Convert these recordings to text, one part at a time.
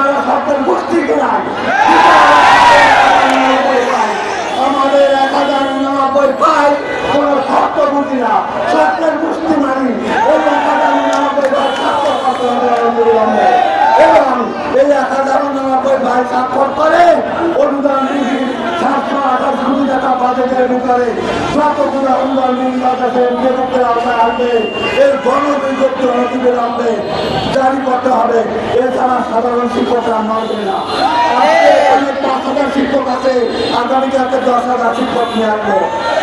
আপনারা সরকার গোষ্ঠী কেনায় আমাদের 1099 পাই কোন শর্ত বুঝি না, সরকার গোষ্ঠী মানি ওই 1099 ভাই স্বাক্ষর করতে হবে অবিলম্বে। এবং এই 1099 ভাই স্বাক্ষর করে অনুদান নিধির 728 টাকা বাজেটের ভিতরে যতগুলো অনুদান নিধি বাজেটে নিযুক্তের আওতায় আসবে এই গণবিজ্ঞপ্তি অনতিবিলম্বে জারি করতে হবে, এছাড়া সাধারণ শিক্ষকরা নড়বে না। আজকে এখানে 5,000 শিক্ষক আছে, আগামীকালকে 10,000 শিক্ষক নিয়ে আসবো।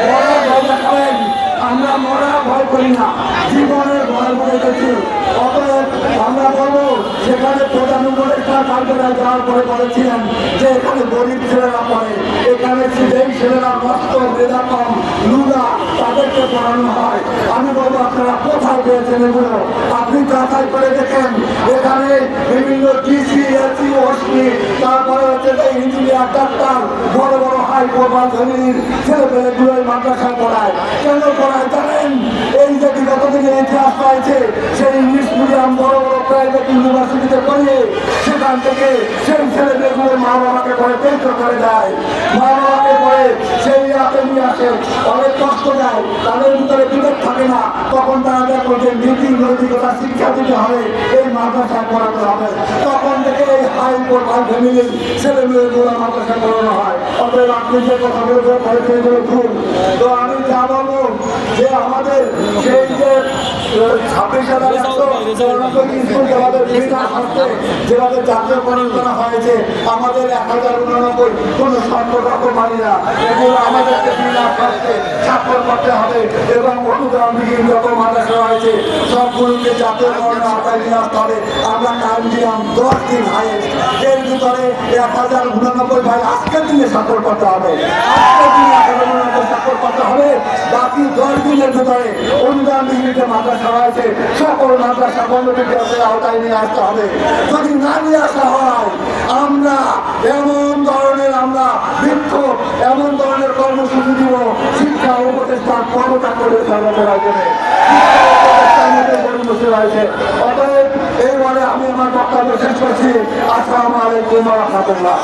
মরার ভয় দেখাবেন, আমরা মরার ভয় করি না, জীবনের ভয় করে গেছি। অতএব আমরা বলবো সেখানে প্রধান উপদেষ্টা কার্যালয়ে যাওয়ার পরে বলেছিলেন যে এখানে গরিব ছেলেরা পড়ে, এখানে যেই ছেলেরা নষ্ট মেধা কম লুলা তাদেরকে পড়ানো হয়। আমি বলবো আপনারা কোথায় পেয়েছেন এগুলো? আপনি যাচাই করে দেখেন, এখানে বিভিন্ন ডিসি এসি ওসি তারপরে হচ্ছে যে ইঞ্জিনিয়ার ডাক্তার বড় বড় হাইকোর্ট ফ্যামিলির ছেলেপেলেগুলোই মাদ্রাসায় পড়ায়। কেন পড়ায় জানেন? এই যে বিগত দিনে ইতিহাস পাইছে সেই ইংলিশ মিডিয়াম বড় বড় প্রাইভেট ইউনিভার্সিটিতে পড়িয়ে সেখান থেকে সেই ছেলেমেয়েগুলোর মা বাবাকে পরে পেন্ট করে দেয়, মা বাবাকে পরে সেই রাতে নিয়ে আসে, অনেক কষ্ট দেয়, তাদের ভিতরে বিবেক থাকে না। তখন তারা দেখো যে নীতি নৈতিকতা শিক্ষা দিতে হবে, এই মাদ্রাসায় পড়াতে হবে। তখন থেকে এই হাইকোর্ট আর ফ্যামিলির ছেলেমেয়েগুলো মাদ্রাসায় পড়ানো হয়। অতএব আপনি যে কথাগুলো বলেছেন এগুলো ভুল। তো আমি যা বলবো যে আমাদের সেই যে 26,194 স্কুল যেভাবে বিনা শর্তে যেভাবে জাতীয়করণ করা হয়েছে, আমাদের 1099 কোনো শর্ত রকম মানি না, এগুলো আমাদেরকে বিনা শর্তে স্বাক্ষর করতে হবে এবং অনুদানবিহীন যত মাদ্রাসা রয়েছে সবগুলোকে জাতীয়করণের আওতায় নিয়ে আসতে হবে। আমরা টাইম দিলাম 10 দিন হাইয়েস্ট, এর ভিতরে 1099 ভাই আজকের দিনে স্বাক্ষর করতে হবে, আজকের দিনে 1099 স্বাক্ষর করতে হবে। বাকি 10 দিনের ভিতরে অনুদানবিহীন যে মাদ্রাসা রয়েছে সকল মাদ্রাসা বন্ধ বিদ্যালয়ের আওতায় নিয়ে আসতে হবে। যদি না নিয়ে আসা হয় আমরা এমন ধরনের বিক্ষোভ এমন ধরনের কর্মসূচি দিব, শিক্ষা উপদেষ্টা ক্ষমতা করে রয়েছে। অতএব এই বলে আমি আমার বক্তব্য শেষ করছি। আসসালামু আলাইকুম ওয়া রাহমাতুল্লাহ।